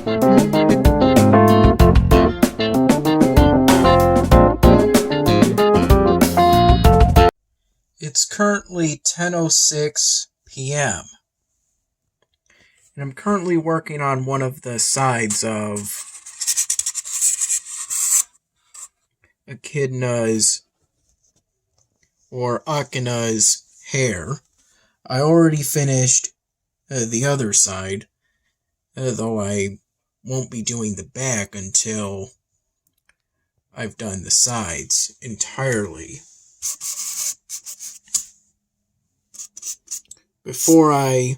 It's currently 10:06 p.m. and I'm currently working on one of the sides of Echidna's or Akina's hair. I already finished the other side, though I won't be doing the back until I've done the sides entirely. Before I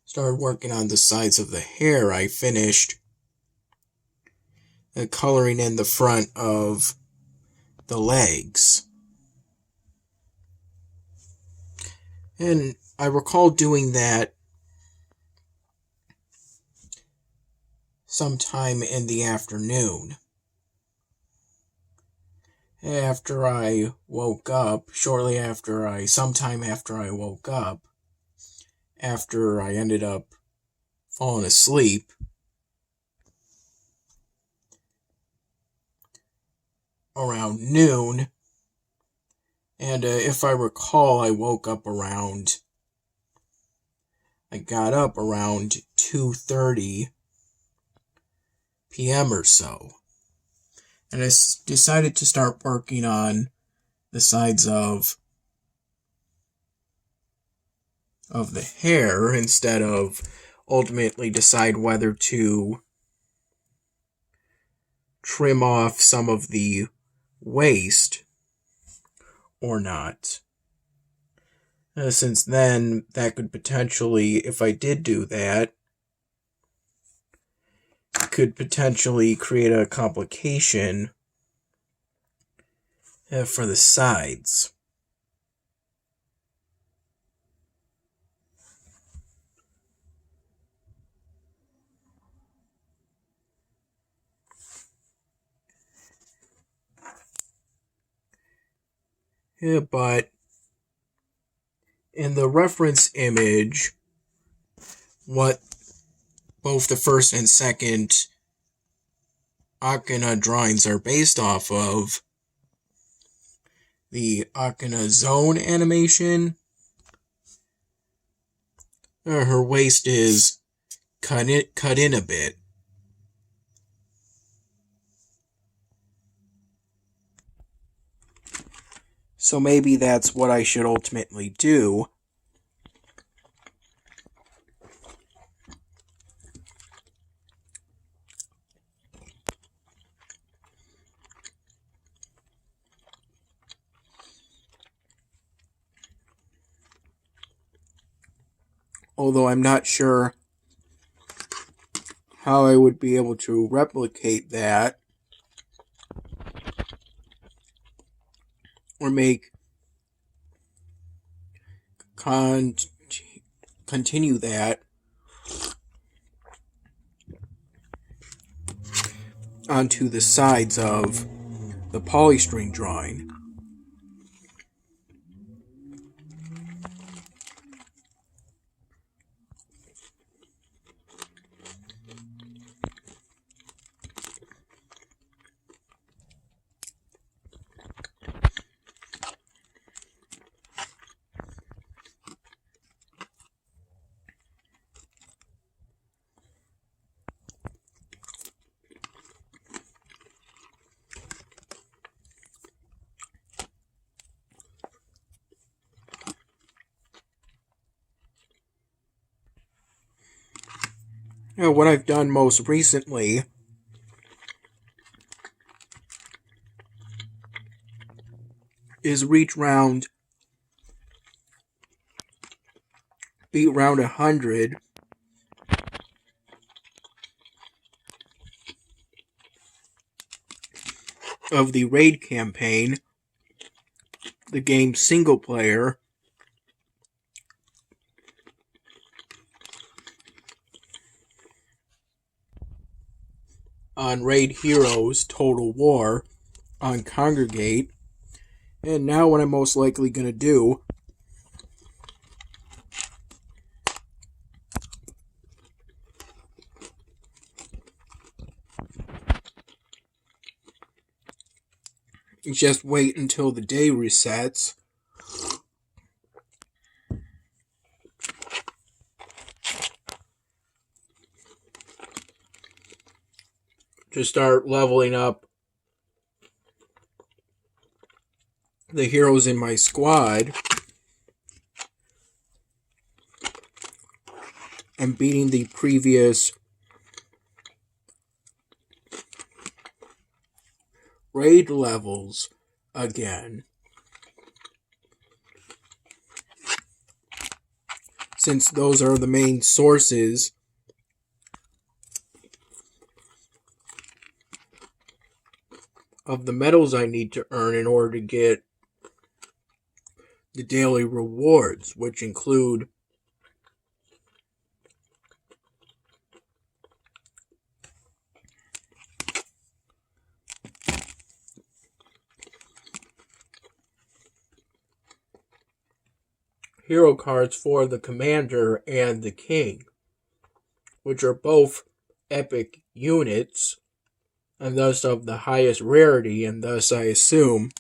started working on the sides of the hair, I finished coloring in the front of the legs. And I recall doing that sometime in the afternoon. After I woke up, sometime after I woke up, after I ended up falling asleep, around noon, and if I recall, I got up around 2:30 p.m. or so. And I decided to start working on the sides of the hair instead of ultimately decide whether to trim off some of the waist or not. Since then, that could potentially, if I did do that, could potentially create a complication for the sides. But in the reference image, what both the first and second Akina drawings are based off of, the Akina Zone animation, her waist is cut in a bit. So maybe that's what I should ultimately do. Although I'm not sure how I would be able to replicate that or continue that onto the sides of the polystring drawing. What I've done most recently is beat round 100 of the raid campaign, the game's single player, on Raid Heroes Total War on Congregate. And now what I'm most likely going to do just wait until the day resets to start leveling up the heroes in my squad and beating the previous raid levels again, since those are the main sources of the medals I need to earn in order to get the daily rewards, which include hero cards for the commander and the king, which are both epic units and thus of the highest rarity, and thus I assume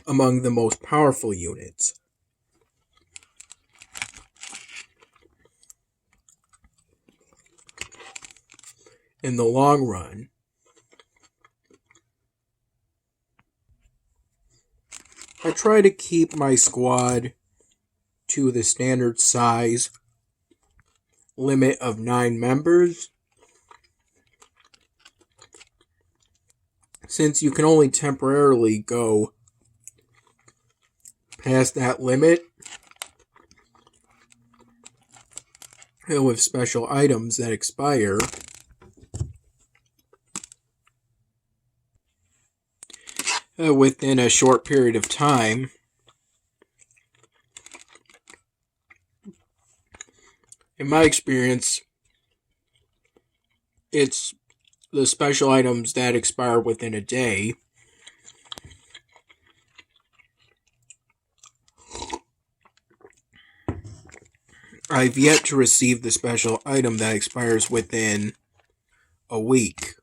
among the most powerful units. In the long run, I try to keep my squad to the standard size limit of 9 members, since you can only temporarily go past that limit with special items that expire. Within a short period of time. In my experience, it's the special items that expire within a day. I've yet to receive the special item that expires within a week.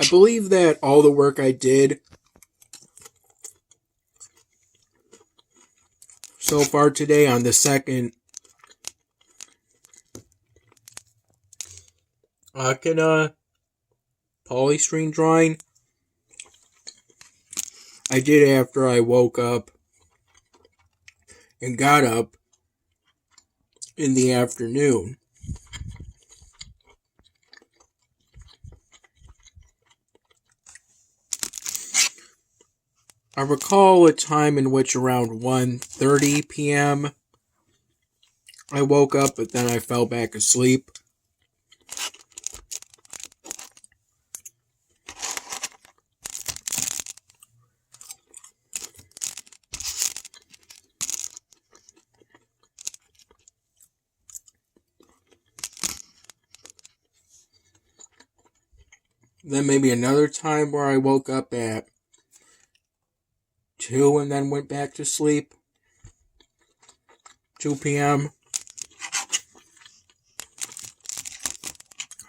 I believe that all the work I did so far today on the second polystyrene drawing, I did after I woke up and got up in the afternoon. I recall a time in which around 1:30 p.m. I woke up, but then I fell back asleep. Then maybe another time where I woke up at 2 and then went back to sleep. 2 p.m.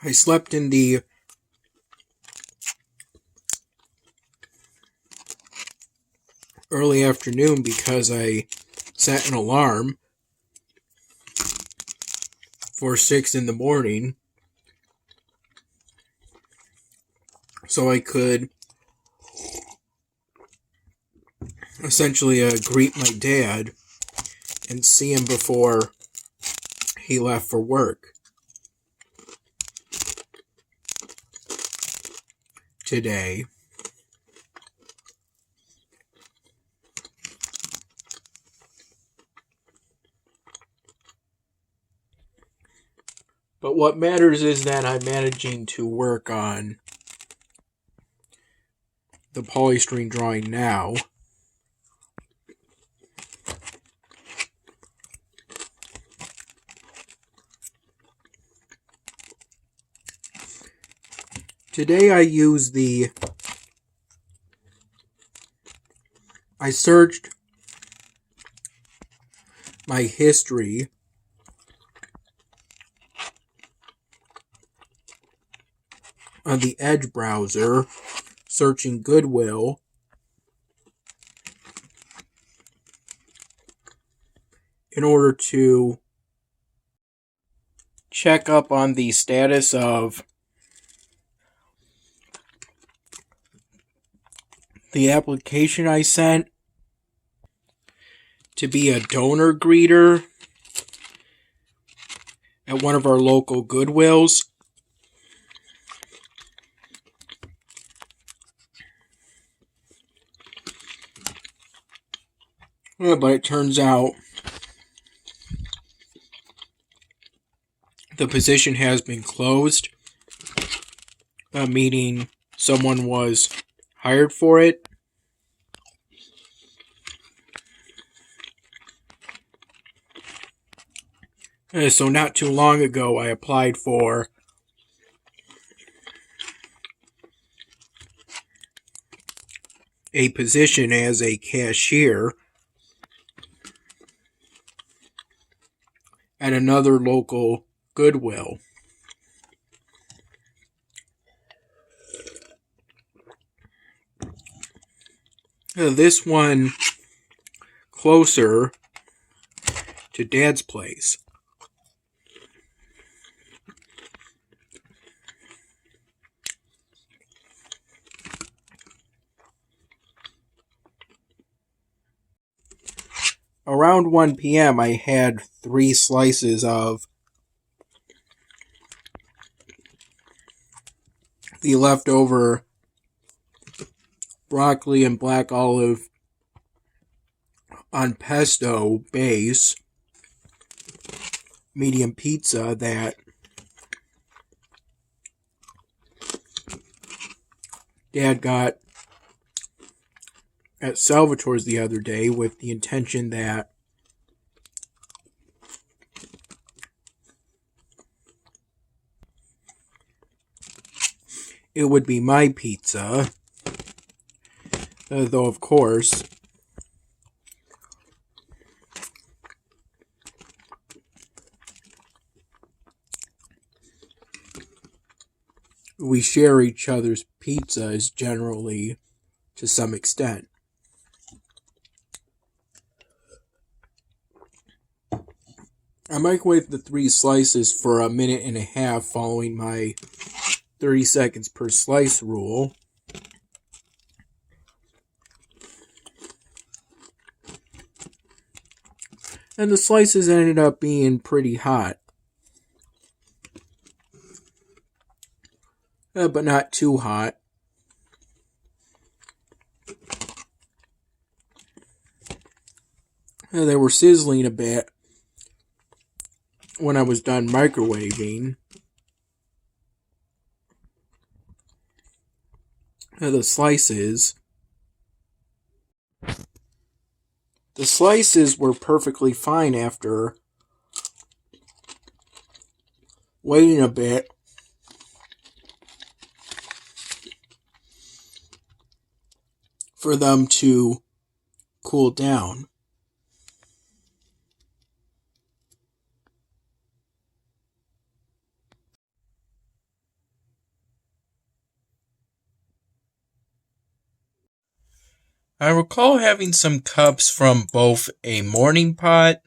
I slept in the early afternoon because I set an alarm for 6 in the morning so I could essentially greet my dad and see him before he left for work today. But what matters is that I'm managing to work on the polystyrene drawing now. Today I use the I searched my history on the Edge browser, searching Goodwill, in order to check up on the status of the application I sent to be a donor greeter at one of our local Goodwills. But it turns out the position has been closed, meaning someone was hired for it. So not too long ago, I applied for a position as a cashier at another local Goodwill. This one closer to Dad's place. Around 1 p.m., I had 3 slices of the leftover broccoli and black olive on pesto base medium pizza that Dad got at Salvatore's the other day, with the intention that it would be my pizza, though of course we share each other's pizzas generally to some extent. I microwaved the 3 slices for 1.5 minutes following my 30 seconds per slice rule. And the slices ended up being pretty hot. But not too hot. They were sizzling a bit when I was done microwaving. The slices were perfectly fine after waiting a bit for them to cool down. I recall having some cups from both a morning pot,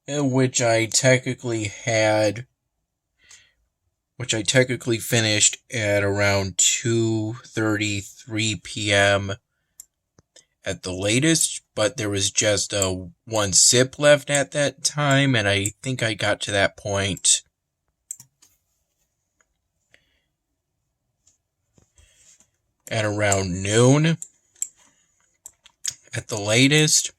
which I technically finished at around 2:33 p.m. at the latest, but there was just one sip left at that time, and I think I got to that point at around noon at the latest,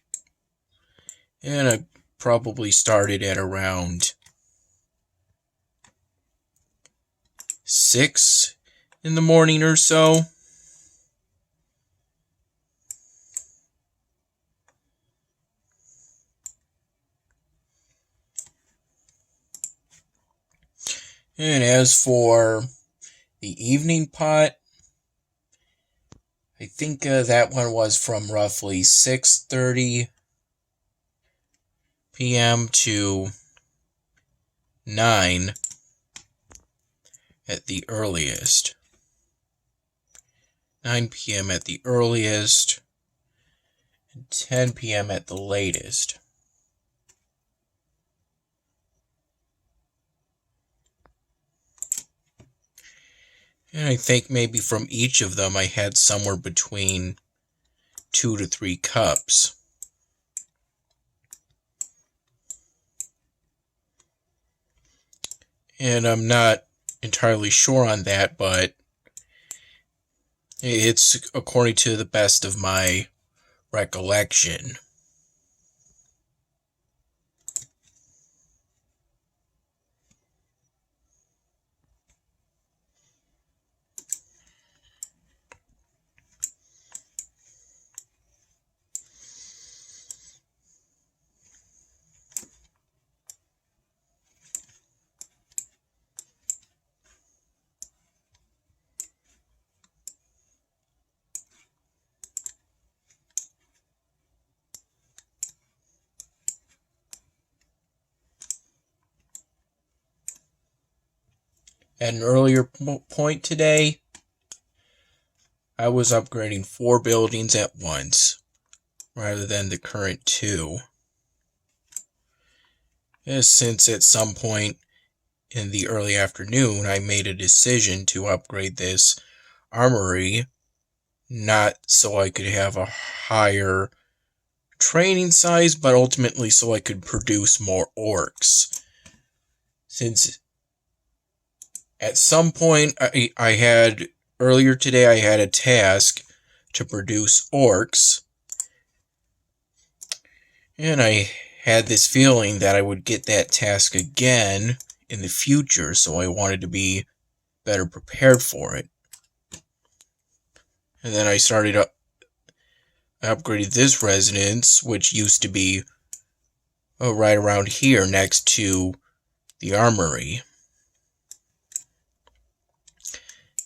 and I probably started at around 6 in the morning or so. And as for the evening pot, I think that one was from roughly 6:30 p.m. to 9 at the earliest. 9 p.m. at the earliest, and 10 p.m. at the latest. And I think maybe from each of them I had somewhere between 2 to 3 cups. And I'm not entirely sure on that, but it's according to the best of my recollection. At an earlier point today, I was upgrading 4 buildings at once, rather than the current 2. Since at some point in the early afternoon, I made a decision to upgrade this armory, not so I could have a higher training size, but ultimately so I could produce more orcs. Since at some point I had, earlier today, I had a task to produce orcs, and I had this feeling that I would get that task again in the future, so I wanted to be better prepared for it. And then I started upgraded this residence, which used to be right around here next to the armory,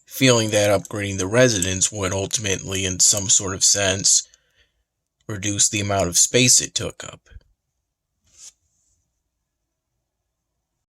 feeling that upgrading the residence would ultimately, in some sort of sense, reduce the amount of space it took up.